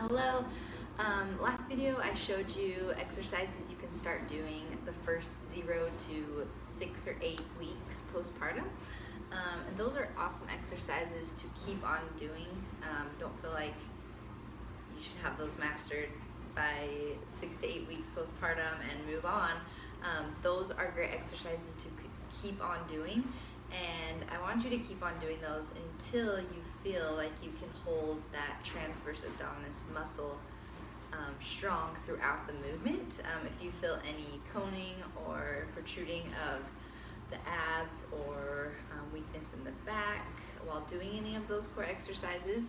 Hello. Last video I showed you exercises you can start doing the first 0 to 6 or 8 weeks postpartum. And those are awesome exercises to keep on doing. Don't feel like you should have those mastered by 6 to 8 weeks postpartum and move on. Those are great exercises to keep on doing. And I want you to keep on doing those until you feel like you can hold that transverse abdominis muscle strong throughout the movement. If you feel any coning or protruding of the abs or weakness in the back while doing any of those core exercises,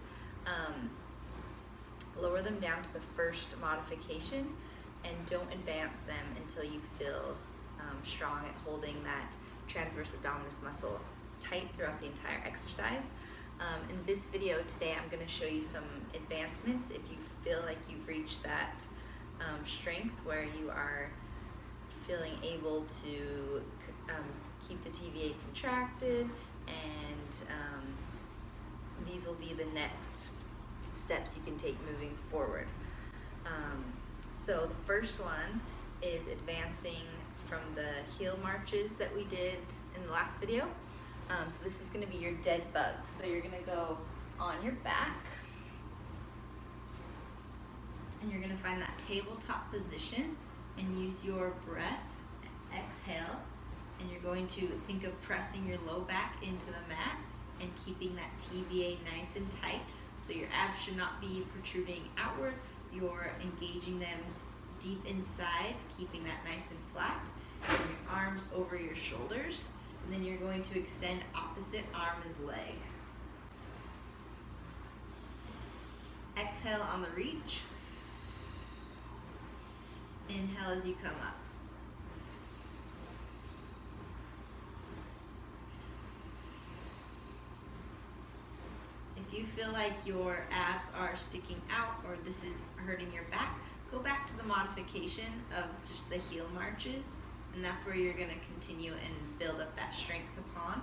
lower them down to the first modification and don't advance them until you feel strong at holding that transverse abdominis muscle tight throughout the entire exercise. In this video today, I'm going to show you some advancements if you feel like you've reached that strength where you are feeling able to keep the TVA contracted, and these will be the next steps you can take moving forward. So the first one is advancing from the heel marches that we did in the last video. So this is going to be your dead bugs. So you're going to go on your back and you're going to find that tabletop position and use your breath, exhale, and you're going to think of pressing your low back into the mat and keeping that TVA nice and tight. So your abs should not be protruding outward. You're engaging them deep inside, keeping that nice and flat. And your arms over your shoulders. And then you're going to extend opposite arm as leg. Exhale on the reach. Inhale as you come up. If you feel like your abs are sticking out or this is hurting your back, go back to the modification of just the heel marches, and that's where you're going to continue and build up that strength upon.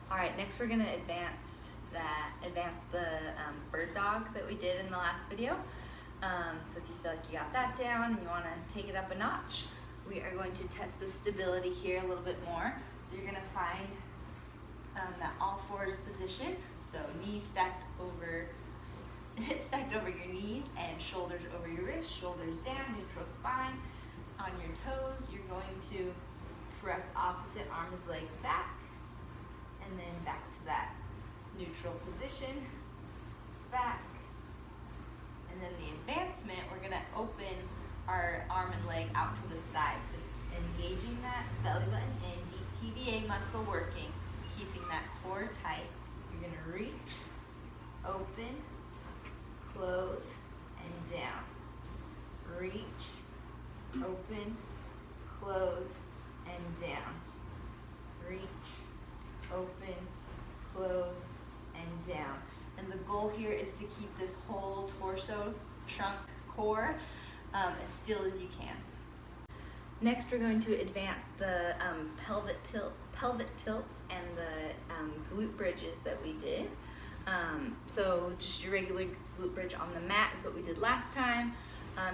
All right, next we're going to advance the bird dog that we did in the last video. So if you feel like you got that down and you want to take it up a notch, we are going to test the stability here a little bit more. So you're going to find that all fours position. So knees stacked over, hips stacked over your knees and shoulders over your wrists, shoulders down, neutral spine. On your toes, you're going to press opposite arm as leg back, and then back to that neutral position, back. And then the advancement, we're gonna open our arm and leg out to the side. So engaging that belly button and deep TVA muscle working, keeping that core tight. You're gonna reach, open, close, and down. Reach, open, close, and down. Reach, open, close, and down. And the goal here is to keep this whole torso, trunk, core as still as you can. Next, we're going to advance the pelvic tilts and the glute bridges that we did. So just your regular glute bridge on the mat is what we did last time.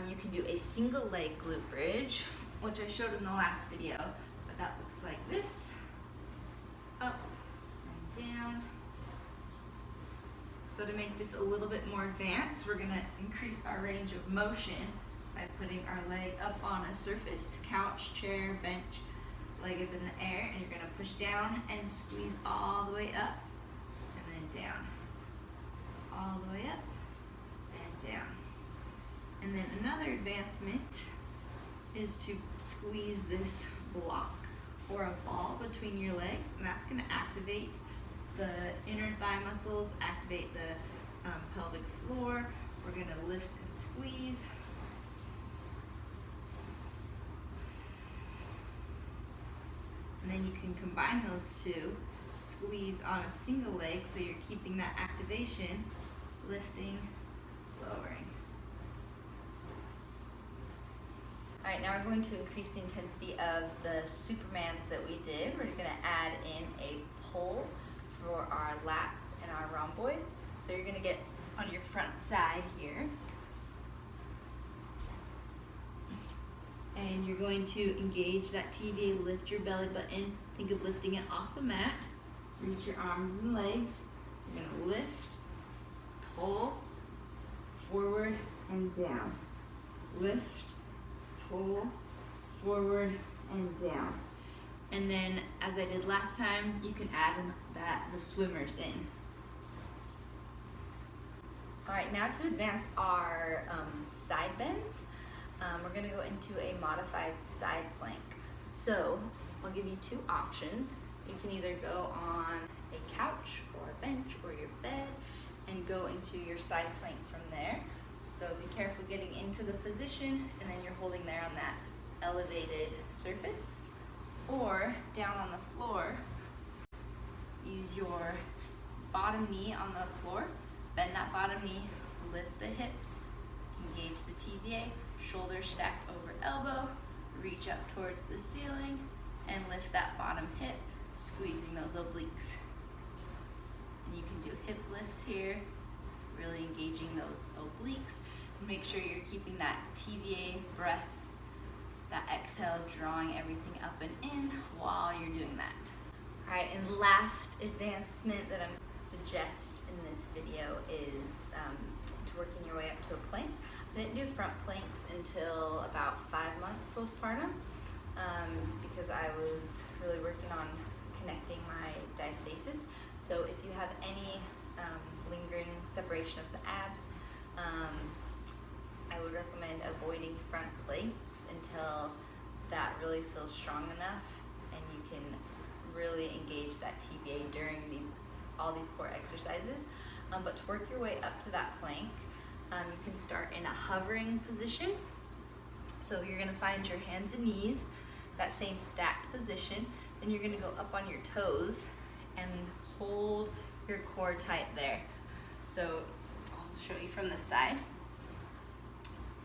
You can do a single leg glute bridge, which I showed in the last video, but that looks like this. Up and down. So to make this a little bit more advanced, we're gonna increase our range of motion by putting our leg up on a surface, couch, chair, bench, leg up in the air, and you're gonna push down and squeeze all the way up and then down. All the way up and down. And then another advancement is to squeeze this block or a ball between your legs, and that's gonna activate the inner thigh muscles, activate the pelvic floor. We're gonna lift and squeeze. And then you can combine those two, squeeze on a single leg so you're keeping that activation, lifting, lowering. All right, now we're going to increase the intensity of the Supermans that we did. We're gonna add in a pull for our lats and our rhomboids. So you're gonna get on your front side here. And you're going to engage that TVA, lift your belly button. Think of lifting it off the mat. Reach your arms and legs. You're gonna lift, pull, forward and down. Lift, pull, forward and down. And then, as I did last time, you can add the swimmers in. All right, now to advance our side bends, we're gonna go into a modified side plank. So I'll give you two options. You can either go on a couch or a bench or your bed and go into your side plank from there. So be careful getting into the position, and then you're holding there on that elevated surface. Or down on the floor, use your bottom knee on the floor, bend that bottom knee, lift the hips, engage the TVA, shoulders stacked over elbow, reach up towards the ceiling, and lift that bottom hip, squeezing those obliques. And you can do hip lifts here, really engaging those obliques. Make sure you're keeping that TVA breath, that exhale, drawing everything up and in while you're doing that. All right, and last advancement that I'm suggest in this video is to working your way up to a plank. I didn't do front planks until about 5 months postpartum because I was really working on connecting my diastasis. So if you have any lingering separation of the abs, I would recommend avoiding front planks until that really feels strong enough and you can really engage that TVA during all these core exercises. But to work your way up to that plank, you can start in a hovering position. So you're gonna find your hands and knees, that same stacked position. Then you're gonna go up on your toes and hold your core tight there. So I'll show you from the side.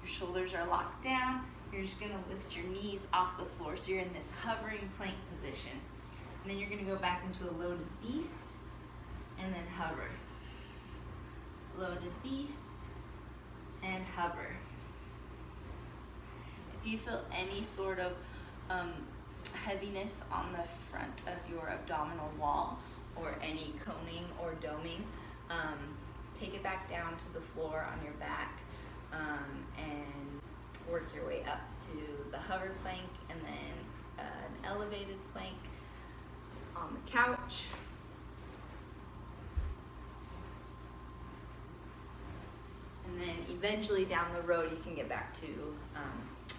Your shoulders are locked down. You're just gonna lift your knees off the floor. So you're in this hovering plank position. And then you're gonna go back into a loaded beast and then hover. Loaded beast and hover. If you feel any sort of heaviness on the front of your abdominal wall or any coning or doming, take it back down to the floor on your back and work your way up to the hover plank and then an elevated plank on the couch. And then eventually down the road you can get back to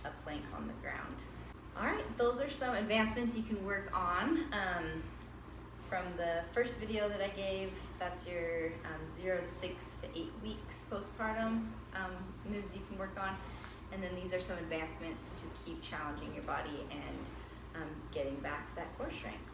a plank on the ground. All right, those are some advancements you can work on. From the first video that I gave, that's your 0 to 6 to 8 weeks postpartum moves you can work on. And then these are some advancements to keep challenging your body and getting back that core strength.